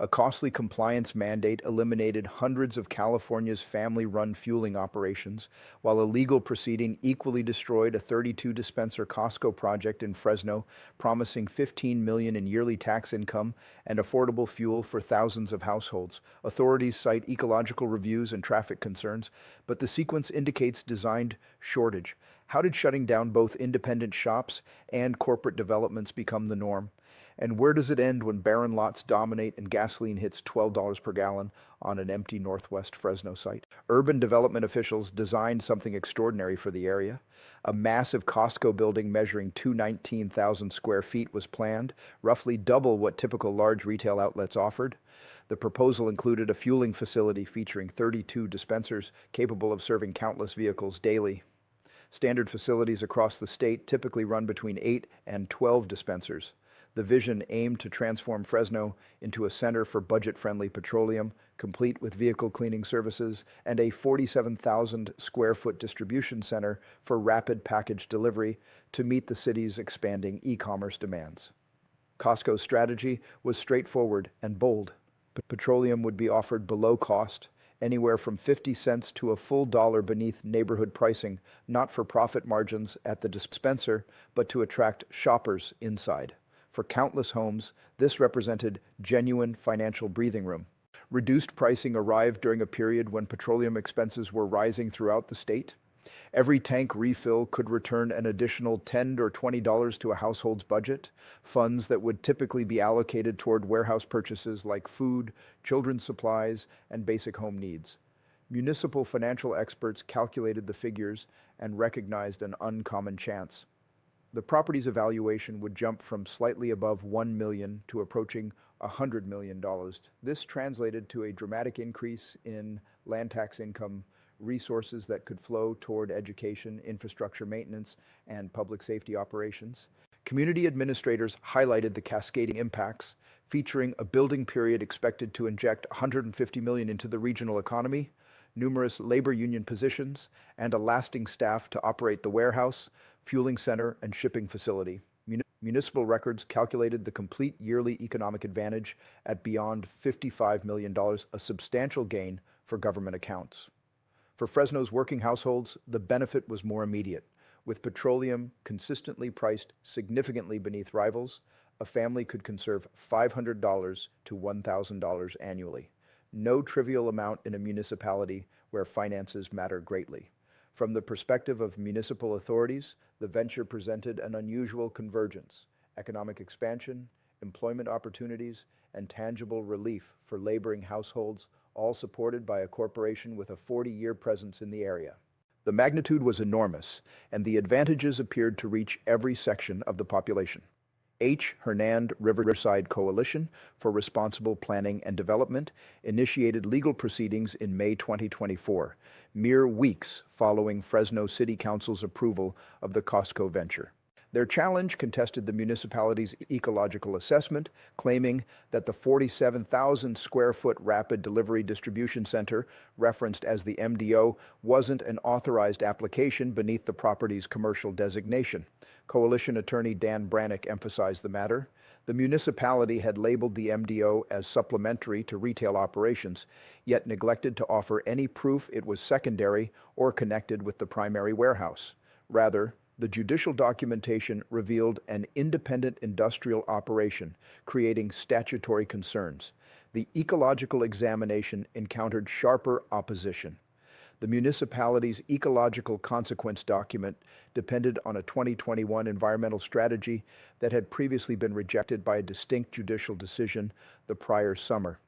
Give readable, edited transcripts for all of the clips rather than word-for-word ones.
A costly compliance mandate eliminated hundreds of California's family-run fueling operations, while a legal proceeding equally destroyed a 32-dispenser Costco project in Fresno, promising $15 million in yearly tax income and affordable fuel for thousands of households. Authorities cite ecological reviews and traffic concerns, but the sequence indicates designed shortage. How did shutting down both independent shops and corporate developments become the norm? And where does it end when barren lots dominate and gasoline hits $12 per gallon on an empty Northwest Fresno site? Urban development officials designed something extraordinary for the area. A massive Costco building measuring 219,000 square feet was planned, roughly double what typical large retail outlets offered. The proposal included a fueling facility featuring 32 dispensers capable of serving countless vehicles daily. Standard facilities across the state typically run between 8 and 12 dispensers. The vision aimed to transform Fresno into a center for budget-friendly petroleum, complete with vehicle cleaning services, and a 47,000 square foot distribution center for rapid package delivery to meet the city's expanding e-commerce demands. Costco's strategy was straightforward and bold. Petroleum would be offered below cost, anywhere from 50 cents to a full dollar beneath neighborhood pricing, not for profit margins at the dispenser, but to attract shoppers inside. For countless homes, this represented genuine financial breathing room. Reduced pricing arrived during a period when petroleum expenses were rising throughout the state. Every tank refill could return an additional $10 or $20 to a household's budget, funds that would typically be allocated toward warehouse purchases like food, children's supplies, and basic home needs. Municipal financial experts calculated the figures and recognized an uncommon chance. The property's evaluation would jump from slightly above $1 million to approaching $100 million. This translated to a dramatic increase in land tax income, resources that could flow toward education, infrastructure maintenance, and public safety operations. Community administrators highlighted the cascading impacts, featuring a building period expected to inject $150 million into the regional economy, numerous labor union positions, and a lasting staff to operate the warehouse, fueling center, and shipping facility. Municipal records calculated the complete yearly economic advantage at beyond $55 million, a substantial gain for government accounts. For Fresno's working households, the benefit was more immediate. With petroleum consistently priced significantly beneath rivals, a family could conserve $500 to $1,000 annually. No trivial amount in a municipality where finances matter greatly. From the perspective of municipal authorities, the venture presented an unusual convergence: economic expansion, employment opportunities, and tangible relief for laboring households, all supported by a corporation with a 40-year presence in the area. The magnitude was enormous, and the advantages appeared to reach every section of the population. Hernand Riverside Coalition for Responsible Planning and Development initiated legal proceedings in May 2024, mere weeks following Fresno City Council's approval of the Costco venture. Their challenge contested the municipality's ecological assessment, claiming that the 47,000 square foot rapid delivery distribution center, referenced as the MDO, wasn't an authorized application beneath the property's commercial designation. Coalition attorney Dan Brannick emphasized the matter. The municipality had labeled the MDO as supplementary to retail operations, yet neglected to offer any proof it was secondary or connected with the primary warehouse. Rather, the judicial documentation revealed an independent industrial operation, creating statutory concerns. The ecological examination encountered sharper opposition. The municipality's ecological consequence document depended on a 2021 environmental strategy that had previously been rejected by a distinct judicial decision the prior summer.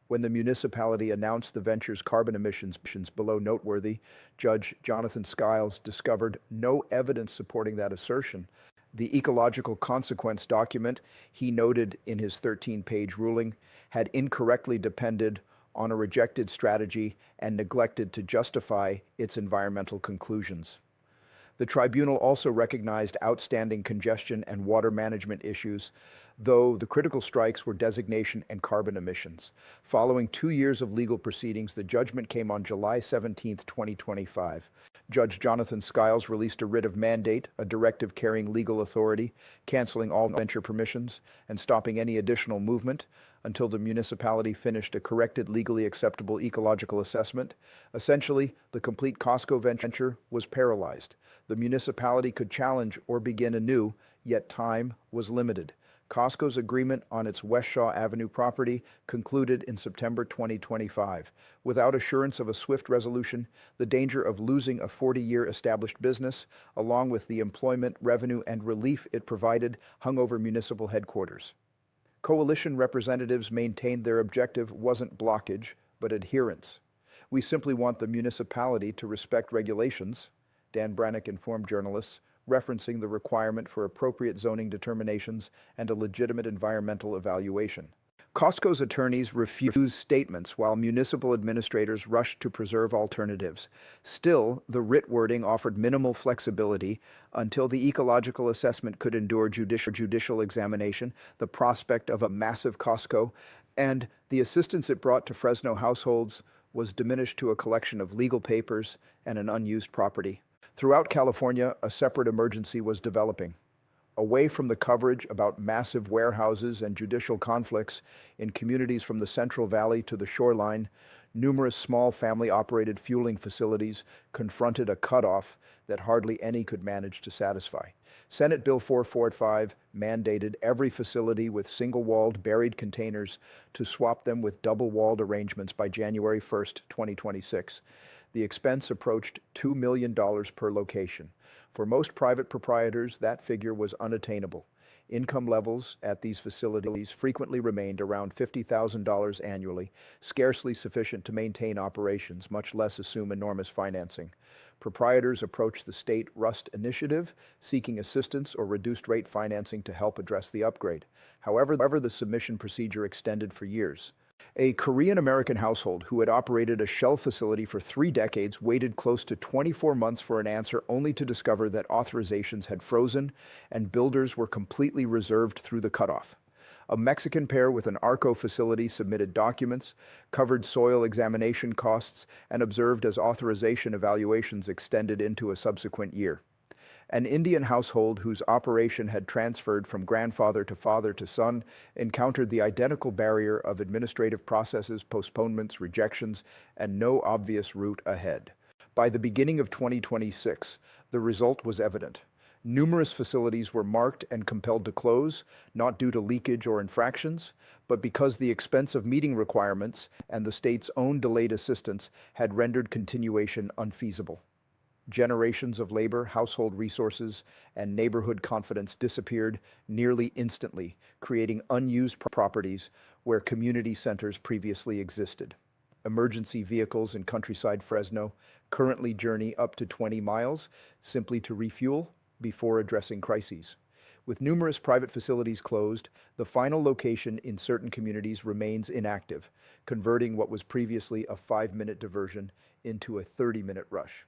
When the municipality announced the venture's carbon emissions below noteworthy, Judge Jonathan Skiles discovered no evidence supporting that assertion. The ecological consequence document, he noted in his 13-page ruling, had incorrectly depended on a rejected strategy and neglected to justify its environmental conclusions. The tribunal also recognized outstanding congestion and water management issues, though the critical strikes were designation and carbon emissions. Following 2 years of legal proceedings, the judgment came on July 17, 2025. Judge Jonathan Skiles released a writ of mandate, a directive carrying legal authority, canceling all venture permissions and stopping any additional movement until the municipality finished a corrected, legally acceptable ecological assessment. Essentially, the complete Costco venture was paralyzed. The municipality could challenge or begin anew, yet time was limited. Costco's agreement on its West Shaw Avenue property concluded in September 2025. Without assurance of a swift resolution, the danger of losing a 40-year established business, along with the employment, revenue, and relief it provided, hung over municipal headquarters. Coalition representatives maintained their objective wasn't blockage, but adherence. "We simply want the municipality to respect regulations," Dan Brannick informed journalists, referencing the requirement for appropriate zoning determinations and a legitimate environmental evaluation. Costco's attorneys refused statements while municipal administrators rushed to preserve alternatives. Still, the writ wording offered minimal flexibility until the ecological assessment could endure judicial examination, the prospect of a massive Costco, and the assistance it brought to Fresno households was diminished to a collection of legal papers and an unused property. Throughout California, a separate emergency was developing. Away from the coverage about massive warehouses and judicial conflicts in communities from the Central Valley to the shoreline, numerous small family-operated fueling facilities confronted a cutoff that hardly any could manage to satisfy. Senate Bill 445 mandated every facility with single-walled buried containers to swap them with double-walled arrangements by January 1st, 2026. The expense approached $2 million per location. For most private proprietors, that figure was unattainable. Income levels at these facilities frequently remained around $50,000 annually, scarcely sufficient to maintain operations, much less assume enormous financing. Proprietors approached the state Rust Initiative, seeking assistance or reduced rate financing to help address the upgrade. However, the submission procedure extended for years. A Korean-American household who had operated a shell facility for 3 decades waited close to 24 months for an answer, only to discover that authorizations had frozen and builders were completely reserved through the cutoff. A Mexican pair with an ARCO facility submitted documents, covered soil examination costs, and observed as authorization evaluations extended into a subsequent year. An Indian household whose operation had transferred from grandfather to father to son encountered the identical barrier of administrative processes, postponements, rejections, and no obvious route ahead. By the beginning of 2026, the result was evident. Numerous facilities were marked and compelled to close, not due to leakage or infractions, but because the expense of meeting requirements and the state's own delayed assistance had rendered continuation unfeasible. Generations of labor, household resources, and neighborhood confidence disappeared nearly instantly, creating unused properties where community centers previously existed. Emergency vehicles in countryside Fresno currently journey up to 20 miles simply to refuel before addressing crises. With numerous private facilities closed, the final location in certain communities remains inactive, converting what was previously a 5-minute diversion into a 30-minute rush.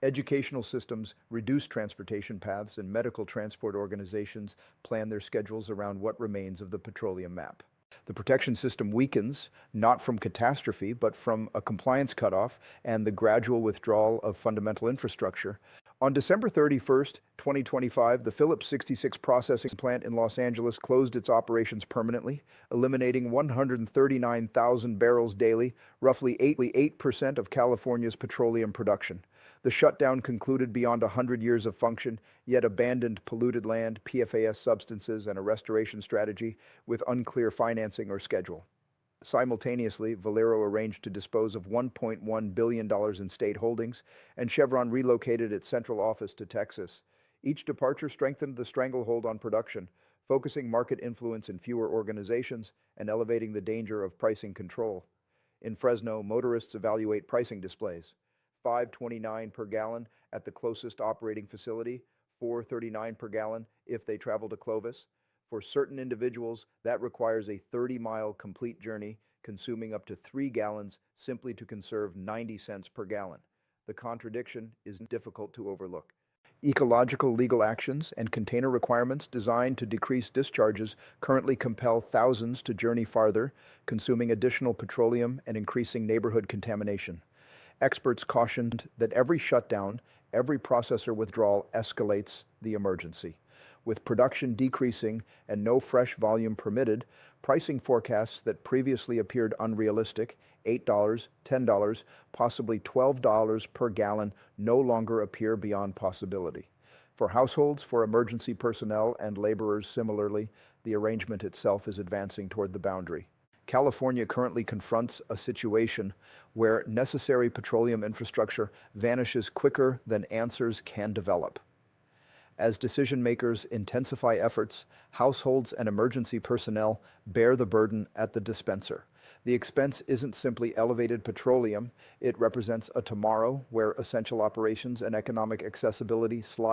Educational systems reduce transportation paths, and medical transport organizations plan their schedules around what remains of the petroleum map. The protection system weakens, not from catastrophe, but from a compliance cutoff and the gradual withdrawal of fundamental infrastructure. On December 31st, 2025, the Phillips 66 processing plant in Los Angeles closed its operations permanently, eliminating 139,000 barrels daily, roughly 8% of California's petroleum production. The shutdown concluded beyond 100 years of function, yet abandoned polluted land, PFAS substances, and a restoration strategy with unclear financing or schedule. Simultaneously, Valero arranged to dispose of $1.1 billion in state holdings, and Chevron relocated its central office to Texas. Each departure strengthened the stranglehold on production, focusing market influence in fewer organizations and elevating the danger of pricing control. In Fresno, motorists evaluate pricing displays. $5.29 per gallon at the closest operating facility, $4.39 per gallon if they travel to Clovis. For certain individuals, that requires a 30-mile complete journey, consuming up to 3 gallons simply to conserve 90 cents per gallon. The contradiction is difficult to overlook. Ecological legal actions and container requirements designed to decrease discharges currently compel thousands to journey farther, consuming additional petroleum and increasing neighborhood contamination. Experts cautioned that every shutdown, every processor withdrawal escalates the emergency. With production decreasing and no fresh volume permitted, pricing forecasts that previously appeared unrealistic, $8, $10, possibly $12 per gallon, no longer appear beyond possibility. For households, for emergency personnel, and laborers similarly, the arrangement itself is advancing toward the boundary. California currently confronts a situation where necessary petroleum infrastructure vanishes quicker than answers can develop. As decision makers intensify efforts, households and emergency personnel bear the burden at the dispenser. The expense isn't simply elevated petroleum, it represents a tomorrow where essential operations and economic accessibility slide